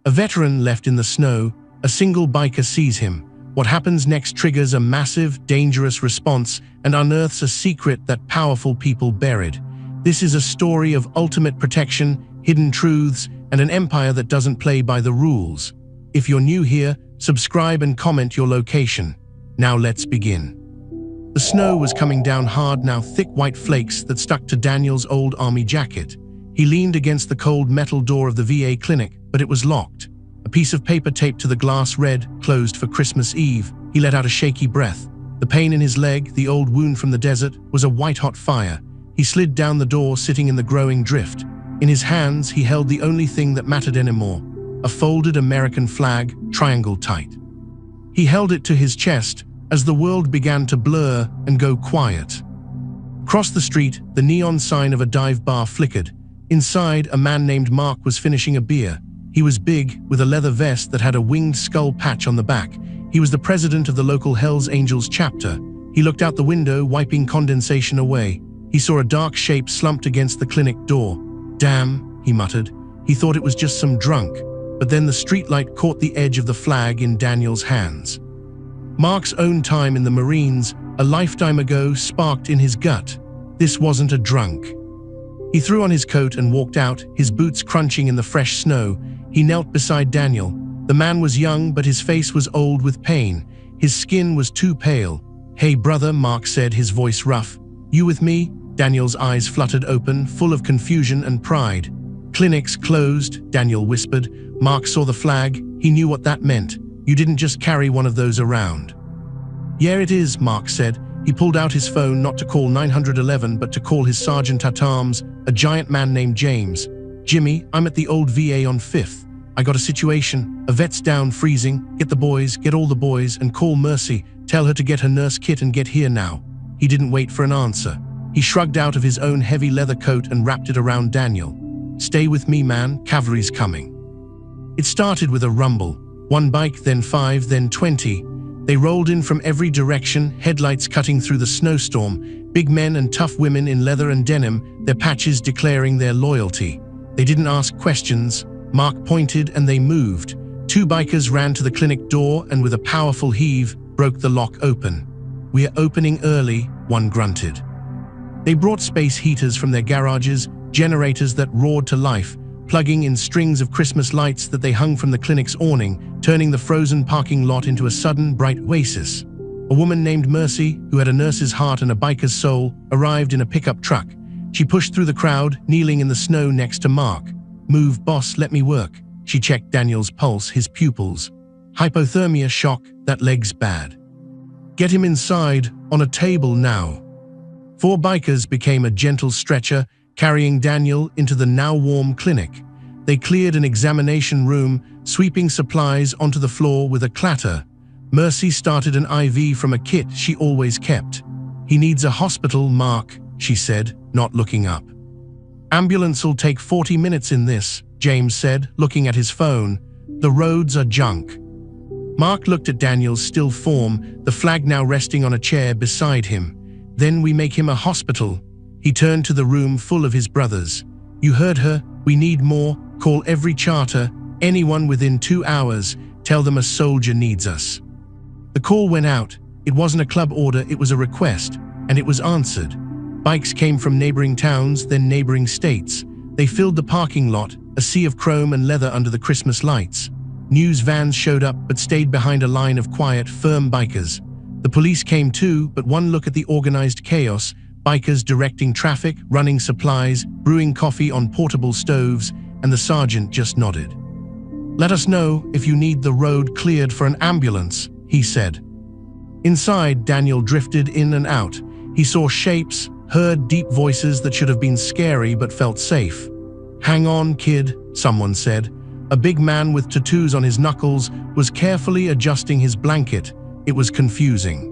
A veteran left in the snow, a single biker sees him. What happens next triggers a massive, dangerous response and unearths a secret that powerful people buried. This is a story of ultimate protection, hidden truths, and an empire that doesn't play by the rules. If you're new here, subscribe and comment your location. Now let's begin. The snow was coming down hard now, thick white flakes that stuck to Daniel's old army jacket. He leaned against the cold metal door of the VA clinic, but it was locked. A piece of paper taped to the glass read, "Closed for Christmas Eve." He let out a shaky breath. The pain in his leg, the old wound from the desert, was a white-hot fire. He slid down the door, sitting in the growing drift. In his hands, he held the only thing that mattered anymore, a folded American flag, triangle tight. He held it to his chest as the world began to blur and go quiet. Across the street, the neon sign of a dive bar flickered. Inside, a man named Mark was finishing a beer. He was big, with a leather vest that had a winged skull patch on the back. He was the president of the local Hells Angels chapter. He looked out the window, wiping condensation away. He saw a dark shape slumped against the clinic door. "Damn," he muttered. He thought it was just some drunk. But then the streetlight caught the edge of the flag in Daniel's hands. Mark's own time in the Marines, a lifetime ago, sparked in his gut. This wasn't a drunk. He threw on his coat and walked out, his boots crunching in the fresh snow. He knelt beside Daniel. The man was young, but his face was old with pain. His skin was too pale. "Hey, brother," Mark said, his voice rough. "You with me?" Daniel's eyes fluttered open, full of confusion and pride. "Clinic's closed," Daniel whispered. Mark saw the flag. He knew what that meant. "You didn't just carry one of those around." "Yeah, it is," Mark said. He pulled out his phone, not to call 911, but to call his sergeant at arms, a giant man named James. "Jimmy, I'm at the old VA on 5th. I got a situation. A vet's down, freezing. Get the boys, get all the boys, and call Mercy. Tell her to get her nurse kit and get here now." He didn't wait for an answer. He shrugged out of his own heavy leather coat and wrapped it around Daniel. "Stay with me, man. Cavalry's coming." It started with a rumble. One bike, then 5, then 20. They rolled in from every direction, headlights cutting through the snowstorm, big men and tough women in leather and denim, their patches declaring their loyalty. They didn't ask questions. Mark pointed and they moved. 2 bikers ran to the clinic door and with a powerful heave, broke the lock open. "We're opening early," one grunted. They brought space heaters from their garages, generators that roared to life, plugging in strings of Christmas lights that they hung from the clinic's awning, turning the frozen parking lot into a sudden, bright oasis. A woman named Mercy, who had a nurse's heart and a biker's soul, arrived in a pickup truck. She pushed through the crowd, kneeling in the snow next to Mark. "Move, boss, let me work." She checked Daniel's pulse, his pupils. "Hypothermia, shock, that leg's bad." "Get him inside, on a table now." 4 bikers became a gentle stretcher, carrying Daniel into the now-warm clinic. They cleared an examination room, sweeping supplies onto the floor with a clatter. Mercy started an IV from a kit she always kept. "He needs a hospital, Mark," she said, not looking up. "Ambulance'll take 40 minutes in this," James said, looking at his phone. "The roads are junk." Mark looked at Daniel's still form, the flag now resting on a chair beside him. "Then we make him a hospital." He turned to the room full of his brothers. "You heard her. We need more. Call every charter, anyone within 2 hours. Tell them a soldier needs us." The call went out. It wasn't a club order, it was a request, and it was answered. Bikes came from neighboring towns, then neighboring states. They filled the parking lot, a sea of chrome and leather under the Christmas lights. News vans showed up but stayed behind a line of quiet, firm bikers. The police came too, but one look at the organized chaos, bikers directing traffic, running supplies, brewing coffee on portable stoves, and the sergeant just nodded. "Let us know if you need the road cleared for an ambulance," he said. Inside, Daniel drifted in and out. He saw shapes, heard deep voices that should have been scary but felt safe. "Hang on, kid," someone said. A big man with tattoos on his knuckles was carefully adjusting his blanket. It was confusing.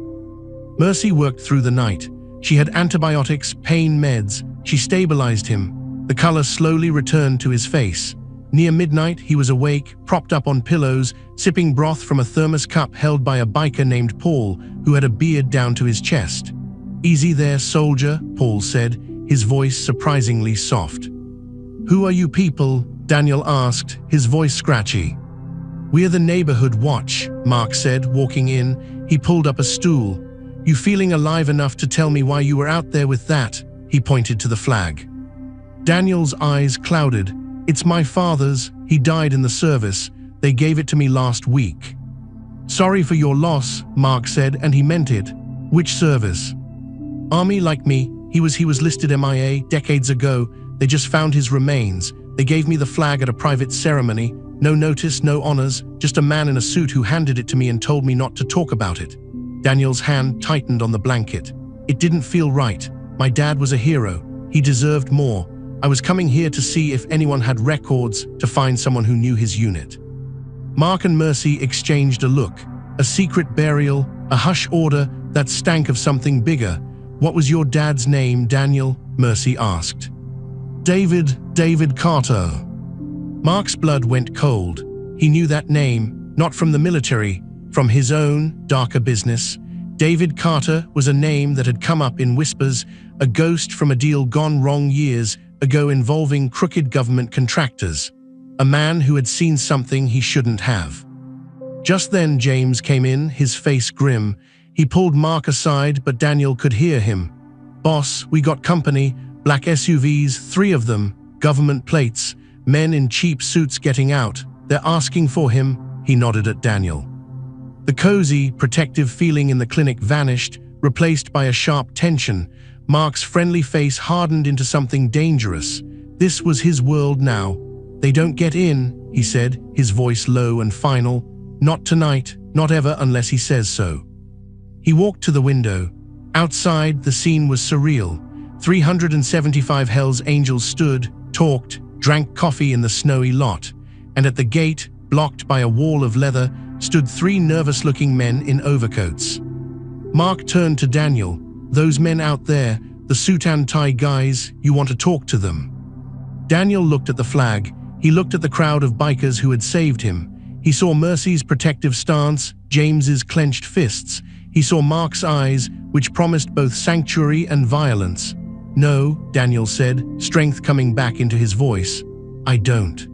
Mercy worked through the night. She had antibiotics, pain meds. She stabilized him. The color slowly returned to his face. Near midnight, he was awake, propped up on pillows, sipping broth from a thermos cup held by a biker named Paul, who had a beard down to his chest. "Easy there, soldier," Paul said, his voice surprisingly soft. "Who are you people?" Daniel asked, his voice scratchy. "We're the neighborhood watch," Mark said, walking in. He pulled up a stool. "You feeling alive enough to tell me why you were out there with that?" He pointed to the flag. Daniel's eyes clouded. "It's my father's. He died in the service. They gave it to me last week." "Sorry for your loss," Mark said, and he meant it. "Which service?" "Army, like me. He was listed MIA decades ago. They just found his remains. They gave me the flag at a private ceremony. No notice, no honors, just a man in a suit who handed it to me and told me not to talk about it." Daniel's hand tightened on the blanket. "It didn't feel right. My dad was a hero. He deserved more. I was coming here to see if anyone had records, to find someone who knew his unit." Mark and Mercy exchanged a look. A secret burial, a hush order that stank of something bigger. "What was your dad's name, Daniel?" Mercy asked. David Carter." Mark's blood went cold. He knew that name, not from the military, from his own darker business. David Carter was a name that had come up in whispers, a ghost from a deal gone wrong years ago involving crooked government contractors. A man who had seen something he shouldn't have. Just then James came in, his face grim. He pulled Mark aside, but Daniel could hear him. "Boss, we got company, black SUVs, 3 of them, government plates, men in cheap suits getting out. They're asking for him." He nodded at Daniel. The cozy, protective feeling in the clinic vanished, replaced by a sharp tension. Mark's friendly face hardened into something dangerous. This was his world now. "They don't get in," he said, his voice low and final. "Not tonight, not ever unless he says so." He walked to the window. Outside, the scene was surreal. 375 Hell's Angels stood, talked, drank coffee in the snowy lot. And at the gate, blocked by a wall of leather, stood 3 nervous-looking men in overcoats. Mark turned to Daniel. "Those men out there, the suit and tie guys, you want to talk to them?" Daniel looked at the flag. He looked at the crowd of bikers who had saved him. He saw Mercy's protective stance, James's clenched fists. He saw Mark's eyes, which promised both sanctuary and violence. "No," Daniel said, strength coming back into his voice. "I don't."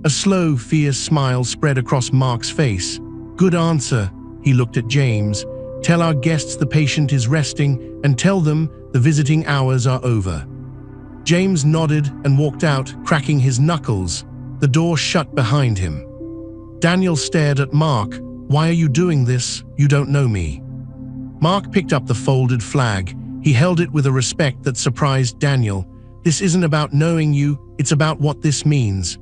A slow, fierce smile spread across Mark's face. "Good answer." He looked at James. "Tell our guests the patient is resting, and tell them the visiting hours are over." James nodded and walked out, cracking his knuckles. The door shut behind him. Daniel stared at Mark. "Why are you doing this? You don't know me." Mark picked up the folded flag. He held it with a respect that surprised Daniel. "This isn't about knowing you, it's about what this means.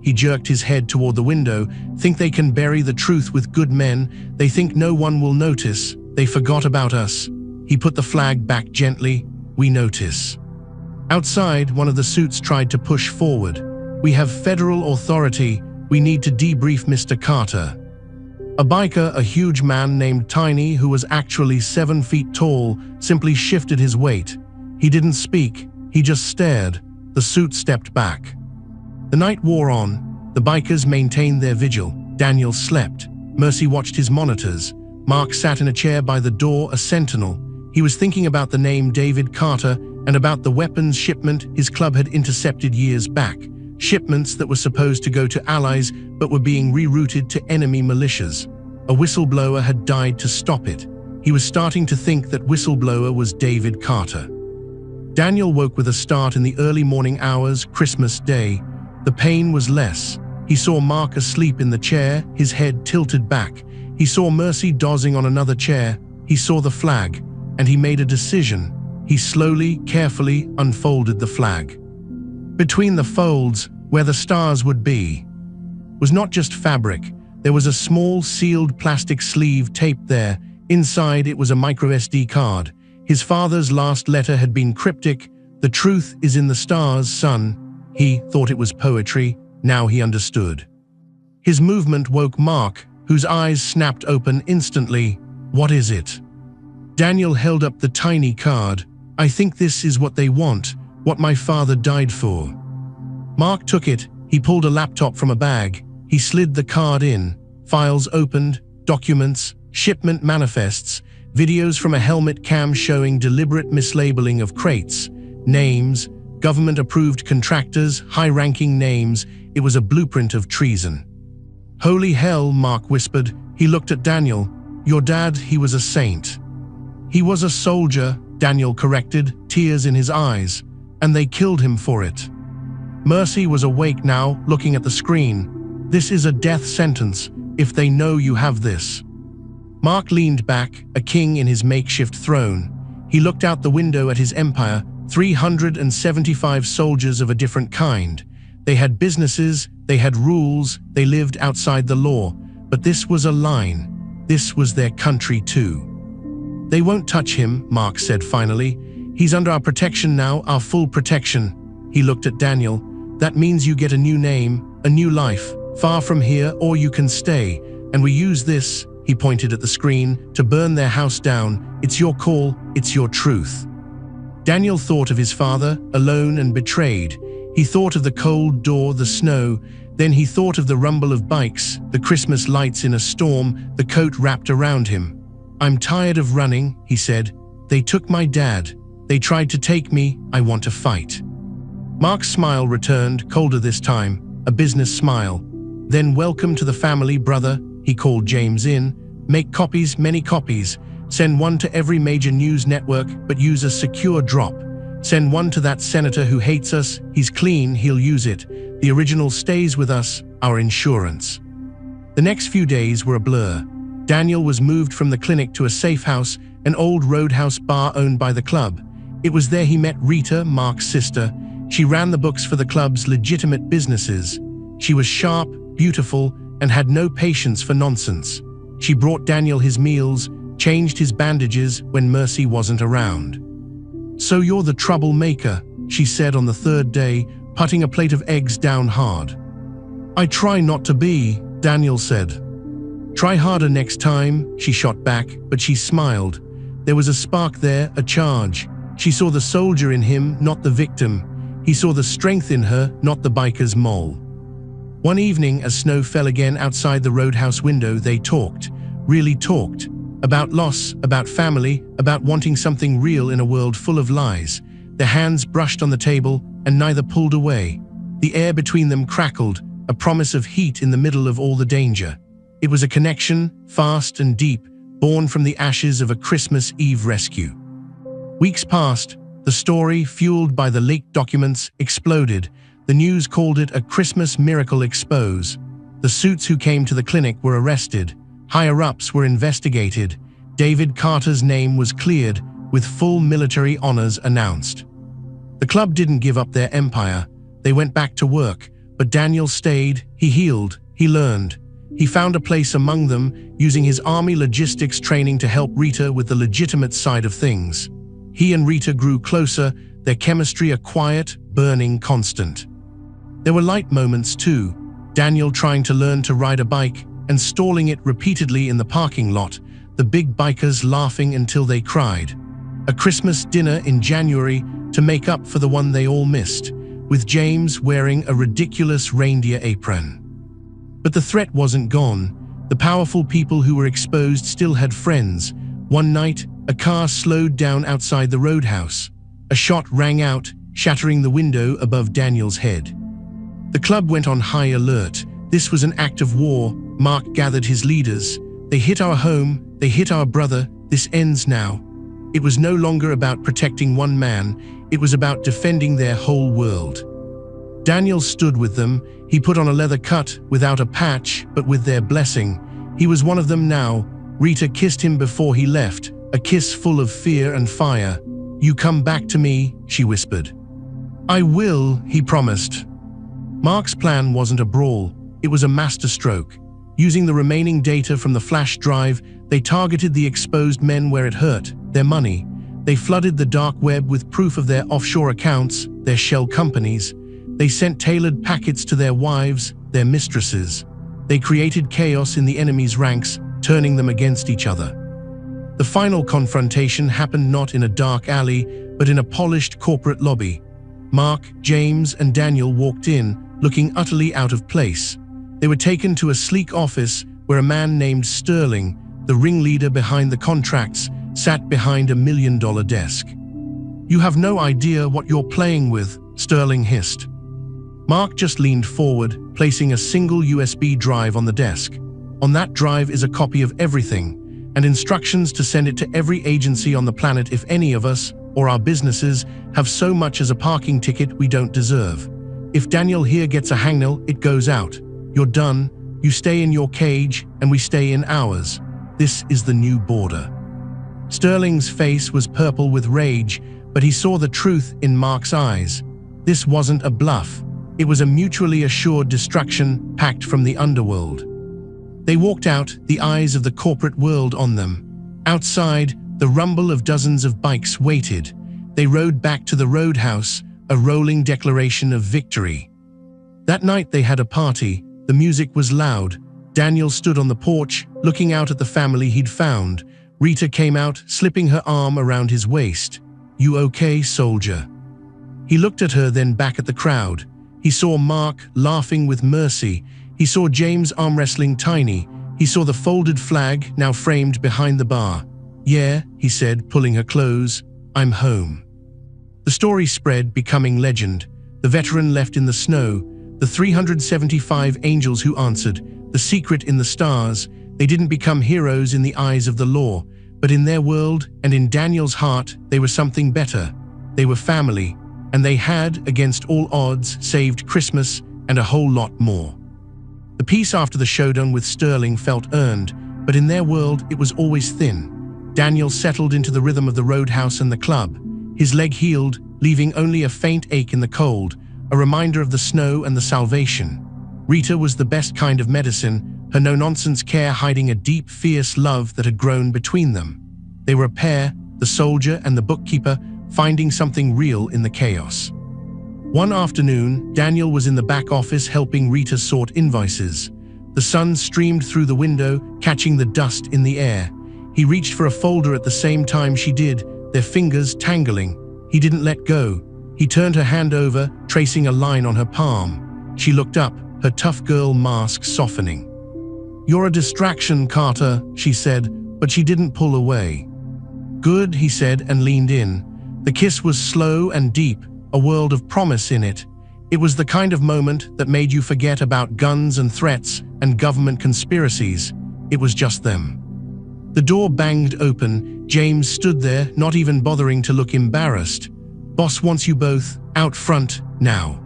He jerked his head toward the window, think they can bury the truth with good men. They think no one will notice. They forgot about us." He put the flag back gently. "We notice." Outside, one of the suits tried to push forward. "We have federal authority. We need to debrief Mr. Carter." A biker, a huge man named Tiny, who was actually 7 feet tall, simply shifted his weight. He didn't speak. He just stared. The suit stepped back. The night wore on. The bikers maintained their vigil. Daniel slept. Mercy watched his monitors. Mark sat in a chair by the door, a sentinel. He was thinking about the name David Carter and about the weapons shipment his club had intercepted years back. Shipments that were supposed to go to allies but were being rerouted to enemy militias. A whistleblower had died to stop it. He was starting to think that whistleblower was David Carter. Daniel woke with a start in the early morning hours, Christmas Day. The pain was less. He saw Mark asleep in the chair, his head tilted back. He saw Mercy dozing on another chair. He saw the flag, and he made a decision. He slowly, carefully unfolded the flag. Between the folds, where the stars would be, was not just fabric. There was a small, sealed plastic sleeve taped there. Inside, it was a microSD card. His father's last letter had been cryptic. "The truth is in the stars, son." He thought it was poetry. Now he understood. His movement woke Mark, whose eyes snapped open instantly. "What is it?" Daniel held up the tiny card. "I think this is what they want, what my father died for." Mark took it. He pulled a laptop from a bag. He slid the card in. Files opened, documents, shipment manifests, videos from a helmet cam showing deliberate mislabeling of crates, names, government-approved contractors, high-ranking names. It was a blueprint of treason. "Holy hell," Mark whispered. He looked at Daniel. "Your dad, he was a saint." "He was a soldier," Daniel corrected, tears in his eyes. "And they killed him for it." Mercy was awake now, looking at the screen. "This is a death sentence, if they know you have this." Mark leaned back, a king in his makeshift throne. He looked out the window at his empire, 375 soldiers of a different kind. They had businesses, they had rules, they lived outside the law. But this was a line. This was their country too. "They won't touch him," Mark said finally. "He's under our protection now, our full protection." He looked at Daniel. "That means you get a new name, a new life, far from here, or you can stay. And we use this," he pointed at the screen, "to burn their house down. It's your call, it's your truth." Daniel thought of his father, alone and betrayed. He thought of the cold door, the snow. Then he thought of the rumble of bikes, the Christmas lights in a storm, the coat wrapped around him. "I'm tired of running," he said. "They took my dad. They tried to take me. I want to fight." Mark's smile returned, colder this time, a business smile. "Then welcome to the family, brother," he called James in. "Make copies, many copies. Send one to every major news network, but use a secure drop. Send one to that senator who hates us. He's clean, he'll use it. The original stays with us, our insurance." The next few days were a blur. Daniel was moved from the clinic to a safe house, an old roadhouse bar owned by the club. It was there he met Rita, Mark's sister. She ran the books for the club's legitimate businesses. She was sharp, beautiful, and had no patience for nonsense. She brought Daniel his meals, changed his bandages when Mercy wasn't around. "So you're the troublemaker," she said on the third day, putting a plate of eggs down hard. "I try not to be," Daniel said. "Try harder next time," she shot back, but she smiled. There was a spark there, a charge. She saw the soldier in him, not the victim. He saw the strength in her, not the biker's mole. One evening, as snow fell again outside the roadhouse window, they talked, really talked, about loss, about family, about wanting something real in a world full of lies. Their hands brushed on the table, and neither pulled away. The air between them crackled, a promise of heat in the middle of all the danger. It was a connection, fast and deep, born from the ashes of a Christmas Eve rescue. Weeks passed. The story, fueled by the leaked documents, exploded. The news called it a Christmas miracle expose. The suits who came to the clinic were arrested. Higher-ups were investigated. David Carter's name was cleared, with full military honors announced. The club didn't give up their empire. They went back to work, but Daniel stayed. He healed. He learned. He found a place among them, using his army logistics training to help Rita with the legitimate side of things. He and Rita grew closer, their chemistry a quiet, burning constant. There were light moments too. Daniel trying to learn to ride a bike and stalling it repeatedly in the parking lot, the big bikers laughing until they cried. A Christmas dinner in January to make up for the one they all missed, with James wearing a ridiculous reindeer apron. But the threat wasn't gone. The powerful people who were exposed still had friends. One night, a car slowed down outside the roadhouse. A shot rang out, shattering the window above Daniel's head. The club went on high alert. This was an act of war. Mark gathered his leaders. "They hit our home, they hit our brother, this ends now." It was no longer about protecting one man, it was about defending their whole world. Daniel stood with them. He put on a leather cut, without a patch, but with their blessing. He was one of them now. Rita kissed him before he left, a kiss full of fear and fire. "You come back to me," she whispered. "I will," he promised. Mark's plan wasn't a brawl, it was a masterstroke. Using the remaining data from the flash drive, they targeted the exposed men where it hurt, their money. They flooded the dark web with proof of their offshore accounts, their shell companies. They sent tailored packets to their wives, their mistresses. They created chaos in the enemy's ranks, turning them against each other. The final confrontation happened not in a dark alley, but in a polished corporate lobby. Mark, James, and Daniel walked in, looking utterly out of place. They were taken to a sleek office where a man named Sterling, the ringleader behind the contracts, sat behind $1 million desk. "You have no idea what you're playing with," Sterling hissed. Mark just leaned forward, placing a single USB drive on the desk. On that drive is a copy of everything, and instructions to send it to every agency on the planet if any of us, or our businesses, have so much as a parking ticket we don't deserve. If Daniel here gets a hangnail, it goes out. You're done, you stay in your cage, and we stay in ours. This is the new border. Sterling's face was purple with rage, but he saw the truth in Mark's eyes. This wasn't a bluff. It was a mutually assured destruction packed from the underworld. They walked out, the eyes of the corporate world on them. Outside, the rumble of dozens of bikes waited. They rode back to the roadhouse, a rolling declaration of victory. That night they had a party. The music was loud. Daniel stood on the porch, looking out at the family he'd found. Rita came out, slipping her arm around his waist. "You okay, soldier?" He looked at her, then back at the crowd. He saw Mark laughing with Mercy. He saw James arm wrestling Tiny. He saw the folded flag, now framed behind the bar. "Yeah," he said, pulling her close, "I'm home." The story spread, becoming legend. The veteran left in the snow. The 375 angels who answered. The secret in the stars. They didn't become heroes in the eyes of the law, but in their world and in Daniel's heart, they were something better. They were family, and they had, against all odds, saved Christmas and a whole lot more. The peace after the showdown with Sterling felt earned, but in their world it was always thin. Daniel settled into the rhythm of the roadhouse and the club. His leg healed, leaving only a faint ache in the cold, a reminder of the snow and the salvation. Rita was the best kind of medicine, her no-nonsense care hiding a deep, fierce love that had grown between them. They were a pair, the soldier and the bookkeeper, finding something real in the chaos. One afternoon, Daniel was in the back office helping Rita sort invoices. The sun streamed through the window, catching the dust in the air. He reached for a folder at the same time she did, their fingers tangling. He didn't let go. He turned her hand over, tracing a line on her palm. She looked up, her tough girl mask softening. "You're a distraction, Carter," she said, but she didn't pull away. "Good," he said and leaned in. The kiss was slow and deep, a world of promise in it. It was the kind of moment that made you forget about guns and threats and government conspiracies. It was just them. The door banged open. James stood there, not even bothering to look embarrassed. "Boss wants you both, out front, now."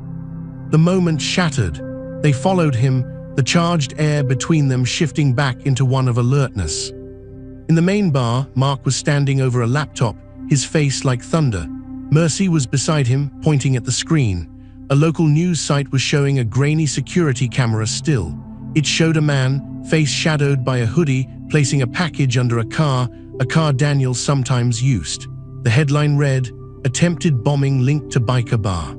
The moment shattered. They followed him, the charged air between them shifting back into one of alertness. In the main bar, Mark was standing over a laptop, his face like thunder. Mercy was beside him, pointing at the screen. A local news site was showing a grainy security camera still. It showed a man, face shadowed by a hoodie, placing a package under a car Daniel sometimes used. The headline read, "Attempted bombing linked to biker bar."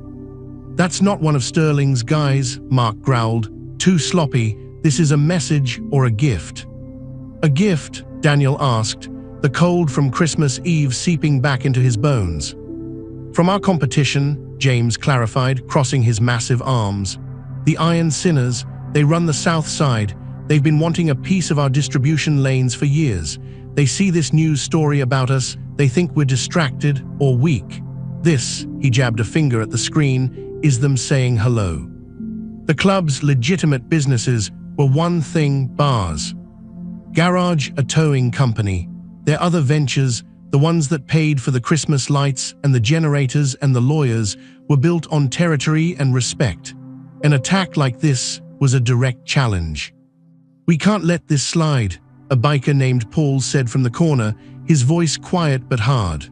"That's not one of Sterling's guys," Mark growled. "Too sloppy. This is a message or a gift." "A gift?" Daniel asked, the cold from Christmas Eve seeping back into his bones. "From our competition," James clarified, crossing his massive arms. "The Iron Sinners, they run the south side. They've been wanting a piece of our distribution lanes for years. They see this news story about us, they think we're distracted or weak. This," he jabbed a finger at the screen, "is them saying hello." The club's legitimate businesses were one thing: bars. Garage, a towing company. Their other ventures, the ones that paid for the Christmas lights and the generators and the lawyers, were built on territory and respect. An attack like this was a direct challenge. "We can't let this slide," a biker named Paul said from the corner, his voice quiet but hard.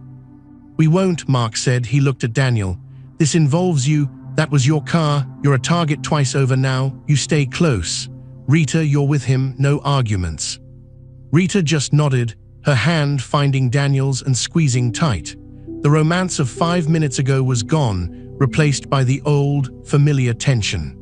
"We won't," Mark said. He looked at Daniel. "This involves you. That was your car. You're a target twice over now. You stay close. Rita, you're with him. No arguments." Rita just nodded, her hand finding Daniel's and squeezing tight. The romance of 5 minutes ago was gone, replaced by the old, familiar tension.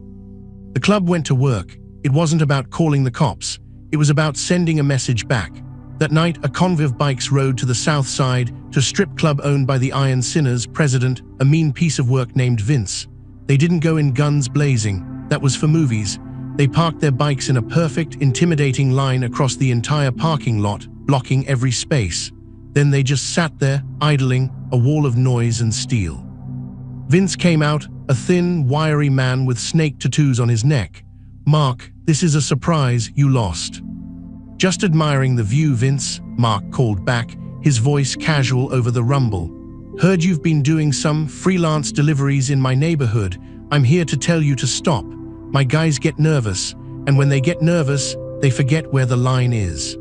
The club went to work. It wasn't about calling the cops. It was about sending a message back. That night, a convoy of bikes rode to the south side, to a strip club owned by the Iron Sinners president, a mean piece of work named Vince. They didn't go in guns blazing. That was for movies. They parked their bikes in a perfect, intimidating line across the entire parking lot, blocking every space. Then they just sat there, idling, a wall of noise and steel. Vince came out, a thin, wiry man with snake tattoos on his neck. "Mark, this is a surprise, you lost." "Just admiring the view, Vince," Mark called back, his voice casual over the rumble. "Heard you've been doing some freelance deliveries in my neighborhood. I'm here to tell you to stop. My guys get nervous, and when they get nervous, they forget where the line is."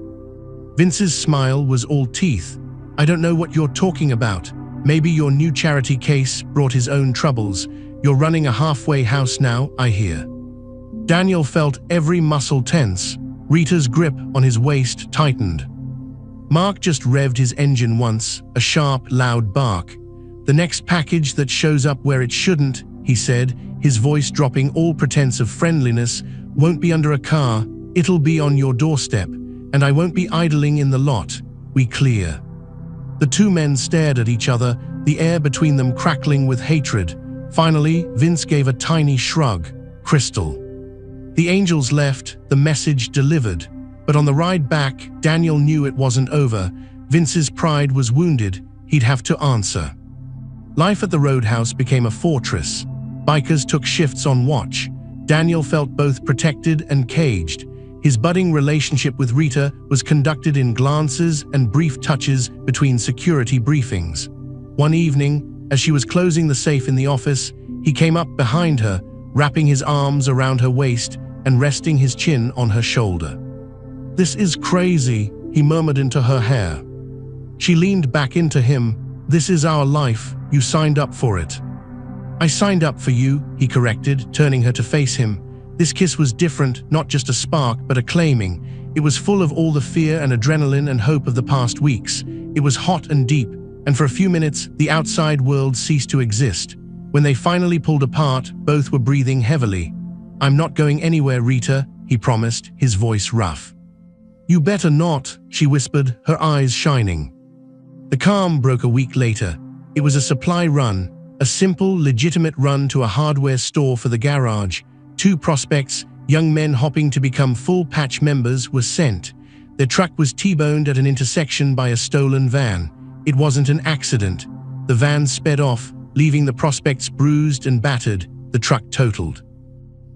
Vince's smile was all teeth. "I don't know what you're talking about. Maybe your new charity case brought his own troubles. You're running a halfway house now, I hear." Daniel felt every muscle tense. Rita's grip on his waist tightened. Mark just revved his engine once, a sharp, loud bark. "The next package that shows up where it shouldn't," he said, his voice dropping all pretense of friendliness, "won't be under a car, it'll be on your doorstep, and I won't be idling in the lot. We clear." The two men stared at each other, the air between them crackling with hatred. Finally, Vince gave a tiny shrug. "Crystal." The angels left, the message delivered. But on the ride back, Daniel knew it wasn't over. Vince's pride was wounded. He'd have to answer. Life at the roadhouse became a fortress. Bikers took shifts on watch. Daniel felt both protected and caged. His budding relationship with Rita was conducted in glances and brief touches between security briefings. One evening, as she was closing the safe in the office, he came up behind her, wrapping his arms around her waist and resting his chin on her shoulder. "This is crazy," he murmured into her hair. She leaned back into him. "This is our life, you signed up for it." "I signed up for you," he corrected, turning her to face him. This kiss was different, not just a spark, but a claiming. It was full of all the fear and adrenaline and hope of the past weeks. It was hot and deep, and for a few minutes, the outside world ceased to exist. When they finally pulled apart, both were breathing heavily. "I'm not going anywhere, Rita," he promised, his voice rough. "You better not," she whispered, her eyes shining. The calm broke a week later. It was a supply run, a simple, legitimate run to a hardware store for the garage. 2 prospects, young men hopping to become full patch members, were sent. Their truck was T-boned at an intersection by a stolen van. It wasn't an accident. The van sped off, leaving the prospects bruised and battered, the truck totaled.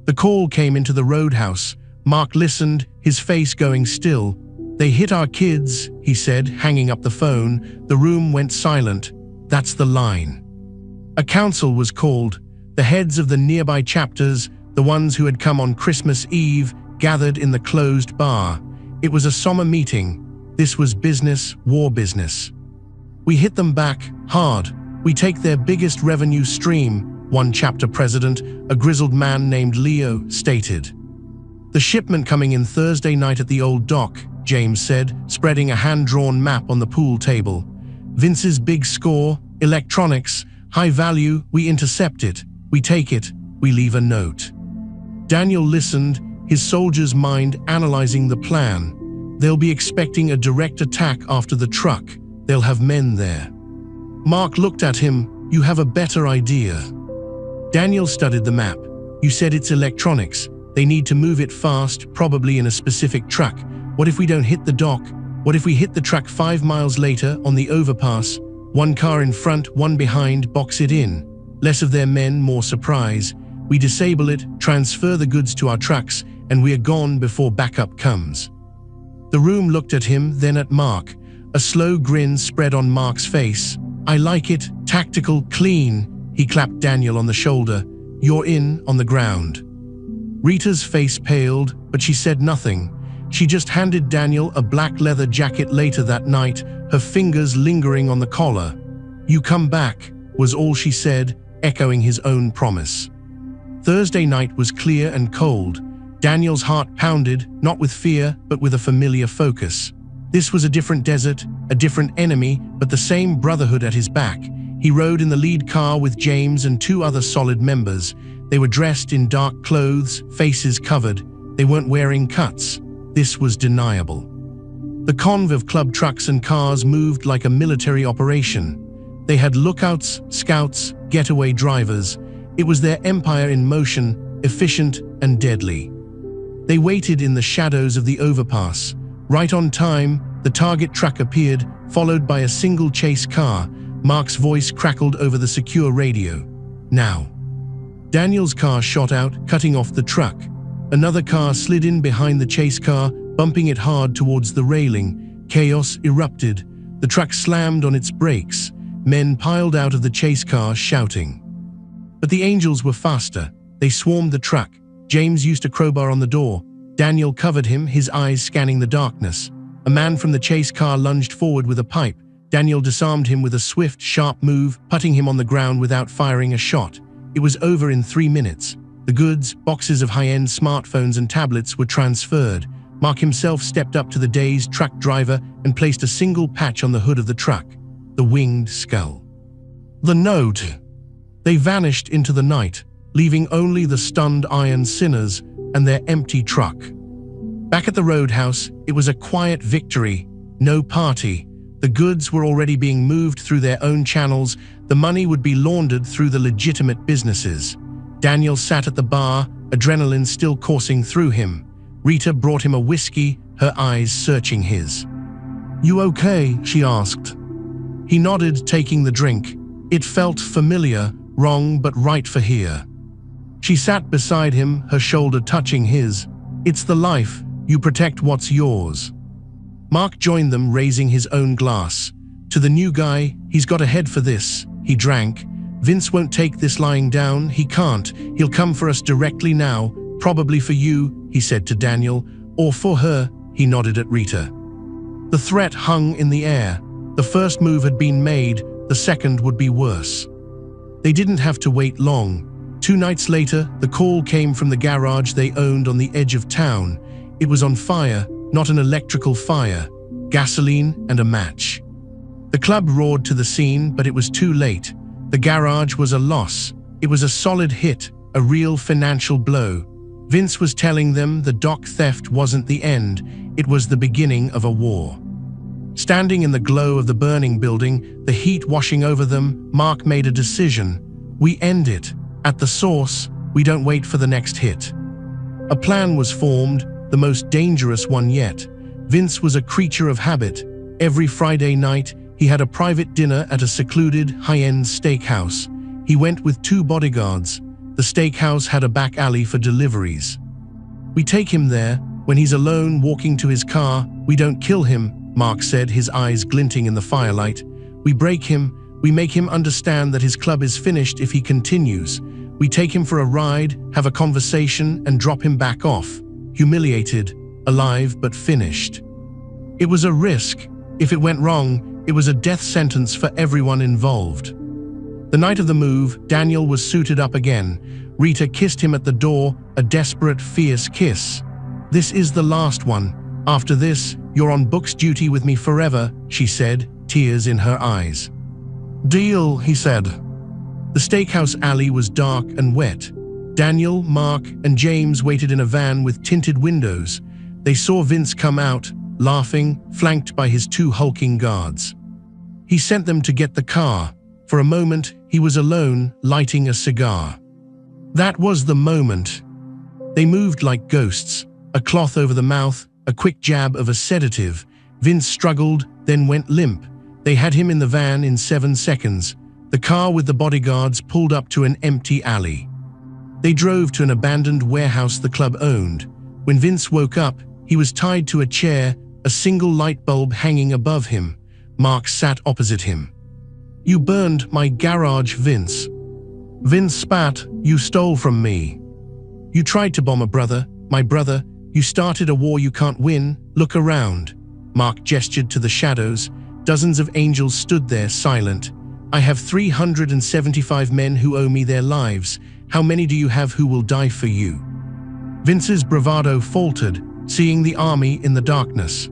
The call came into the roadhouse. Mark listened, his face going still. "They hit our kids," he said, hanging up the phone. The room went silent. That's the line. A council was called. The heads of the nearby chapters, the ones who had come on Christmas Eve, gathered in the closed bar. It was a somber meeting. This was business, war business. "We hit them back, hard. We take their biggest revenue stream," one chapter president, a grizzled man named Leo, stated. "The shipment coming in Thursday night at the old dock," James said, spreading a hand-drawn map on the pool table. "Vince's big score, electronics, high value, we intercept it, we take it, we leave a note." Daniel listened, his soldier's mind analyzing the plan. "They'll be expecting a direct attack after the truck. They'll have men there." Mark looked at him. "You have a better idea." Daniel studied the map. "You said it's electronics. They need to move it fast, probably in a specific truck. What if we don't hit the dock? What if we hit the truck 5 miles later on the overpass? 1 car in front, 1 behind, box it in. Less of their men, more surprise. We disable it, transfer the goods to our trucks, and we are gone before backup comes." The room looked at him, then at Mark. A slow grin spread on Mark's face. "I like it, tactical, clean." He clapped Daniel on the shoulder. "You're in, on the ground." Rita's face paled, but she said nothing. She just handed Daniel a black leather jacket later that night, her fingers lingering on the collar. "You come back," was all she said, echoing his own promise. Thursday night was clear and cold. Daniel's heart pounded, not with fear, but with a familiar focus. This was a different desert, a different enemy, but the same Brotherhood at his back. He rode in the lead car with James and 2 other solid members. They were dressed in dark clothes, faces covered. They weren't wearing cuts. This was deniable. The convoy of club trucks and cars moved like a military operation. They had lookouts, scouts, getaway drivers. It was their empire in motion, efficient and deadly. They waited in the shadows of the overpass. Right on time, The target truck appeared, followed by a single chase car. Mark's voice crackled over the secure radio. Now. Daniel's car shot out, cutting off the truck. Another car slid in behind the chase car, bumping it hard towards the railing. Chaos erupted. The truck slammed on its brakes. Men piled out of the chase car, shouting. But the angels were faster. They swarmed the truck. James used a crowbar on the door. Daniel covered him, his eyes scanning the darkness. A man from the chase car lunged forward with a pipe. Daniel disarmed him with a swift, sharp move, putting him on the ground without firing a shot. It was over in 3 minutes. The goods, boxes of high-end smartphones and tablets, were transferred. Mark himself stepped up to the dazed truck driver and placed a single patch on the hood of the truck. The winged skull. The note. They vanished into the night, leaving only the stunned iron sinners and their empty truck. Back at the roadhouse, it was a quiet victory. No party. The goods were already being moved through their own channels. The money would be laundered through the legitimate businesses. Daniel sat at the bar, adrenaline still coursing through him. Rita brought him a whiskey, her eyes searching his. "You okay?" she asked. He nodded, taking the drink. It felt familiar, wrong but right for here. She sat beside him, her shoulder touching his. "It's the life. You protect what's yours." Mark joined them, raising his own glass. To the new guy, "He's got a head for this." He drank. "Vince won't take this lying down. He can't. He'll come for us directly now. Probably for you," he said to Daniel. "Or for her," he nodded at Rita. The threat hung in the air. The first move had been made, the second would be worse. They didn't have to wait long. 2 nights later, the call came from the garage they owned on the edge of town. It was on fire, not an electrical fire, gasoline and a match. The club roared to the scene, but it was too late. The garage was a loss. It was a solid hit, a real financial blow. Vince was telling them the dock theft wasn't the end, it was the beginning of a war. Standing in the glow of the burning building, the heat washing over them, Mark made a decision. We end it. At the source, we don't wait for the next hit. A plan was formed, the most dangerous one yet. Vince was a creature of habit. Every Friday night, he had a private dinner at a secluded, high-end steakhouse. He went with 2 bodyguards. The steakhouse had a back alley for deliveries. We take him there. When he's alone walking to his car, we don't kill him, Mark said, his eyes glinting in the firelight. We break him. We make him understand that his club is finished if he continues. We take him for a ride, have a conversation, and drop him back off. Humiliated, alive but finished. It was a risk. If it went wrong, it was a death sentence for everyone involved. The night of the move, Daniel was suited up again. Rita kissed him at the door, a desperate, fierce kiss. "This is the last one. After this, you're on books duty with me forever," she said, tears in her eyes. "Deal," he said. The steakhouse alley was dark and wet. Daniel, Mark, and James waited in a van with tinted windows. They saw Vince come out, laughing, flanked by his 2 hulking guards. He sent them to get the car. For a moment, he was alone, lighting a cigar. That was the moment. They moved like ghosts, a cloth over the mouth, a quick jab of a sedative. Vince struggled, then went limp. They had him in the van in 7 seconds. The car with the bodyguards pulled up to an empty alley. They drove to an abandoned warehouse the club owned. When Vince woke up, he was tied to a chair, a single light bulb hanging above him. Mark sat opposite him. "You burned my garage, Vince." Vince spat. "You stole from me. You tried to bomb a brother, my brother. You started a war you can't win. Look around." Mark gestured to the shadows. Dozens of angels stood there, silent. "I have 375 men who owe me their lives. How many do you have who will die for you?" Vince's bravado faltered, seeing the army in the darkness.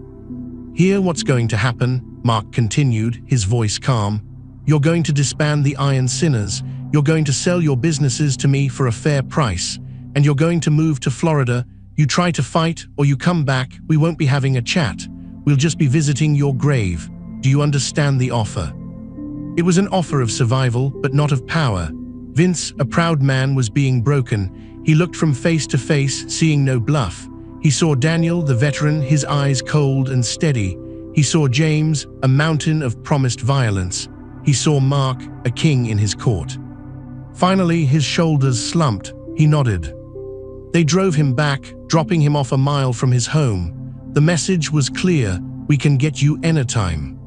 "Hear what's going to happen," Mark continued, his voice calm. "You're going to disband the Iron Sinners. You're going to sell your businesses to me for a fair price. And you're going to move to Florida. You try to fight or you come back, we won't be having a chat. We'll just be visiting your grave. Do you understand the offer?" It was an offer of survival, but not of power. Vince, a proud man, was being broken. He looked from face to face, seeing no bluff. He saw Daniel, the veteran, his eyes cold and steady. He saw James, a mountain of promised violence. He saw Mark, a king in his court. Finally, his shoulders slumped. He nodded. They drove him back, dropping him off a mile from his home. The message was clear: we can get you anytime.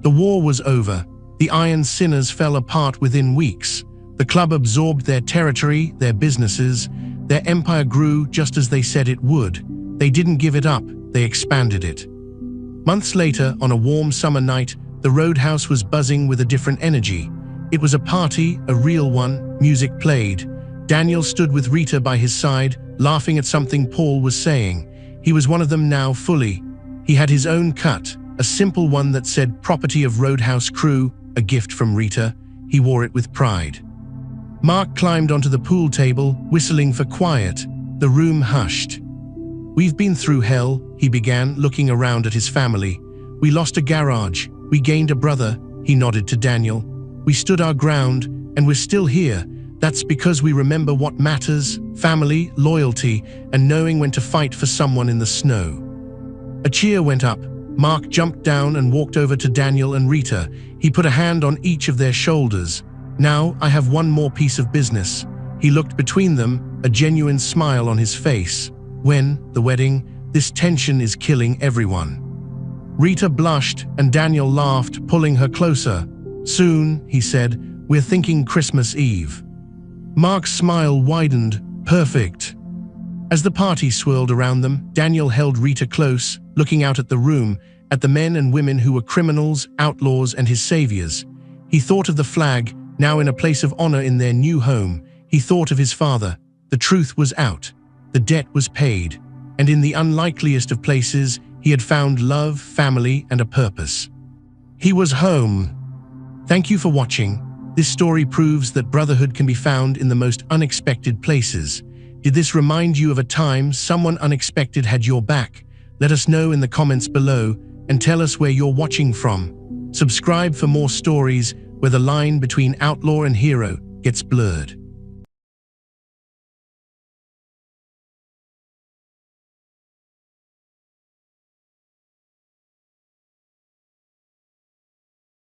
The war was over. The Iron Sinners fell apart within weeks. The club absorbed their territory, their businesses. Their empire grew just as they said it would. They didn't give it up, they expanded it. Months later, on a warm summer night, the Roadhouse was buzzing with a different energy. It was a party, a real one. Music played. Daniel stood with Rita by his side, laughing at something Paul was saying. He was one of them now, fully. He had his own cut, a simple one that said "Property of Roadhouse Crew," a gift from Rita. He wore it with pride. Mark climbed onto the pool table, whistling for quiet. The room hushed. "We've been through hell," he began, looking around at his family. "We lost a garage. We gained a brother." He nodded to Daniel. "We stood our ground, and we're still here. That's because we remember what matters: family, loyalty, and knowing when to fight for someone in the snow." A cheer went up. Mark jumped down and walked over to Daniel and Rita. He put a hand on each of their shoulders. "Now, I have one more piece of business." He looked between them, a genuine smile on his face. "When? The wedding? This tension is killing everyone." Rita blushed, and Daniel laughed, pulling her closer. "Soon," he said. "We're thinking Christmas Eve." Mark's smile widened. "Perfect." As the party swirled around them, Daniel held Rita close, looking out at the room, at the men and women who were criminals, outlaws, and his saviors. He thought of the flag, now in a place of honor in their new home. He thought of his father. The truth was out. The debt was paid. And in the unlikeliest of places, he had found love, family, and a purpose. He was home. Thank you for watching. This story proves that brotherhood can be found in the most unexpected places. Did this remind you of a time someone unexpected had your back? Let us know in the comments below and tell us where you're watching from. Subscribe for more stories where the line between outlaw and hero gets blurred.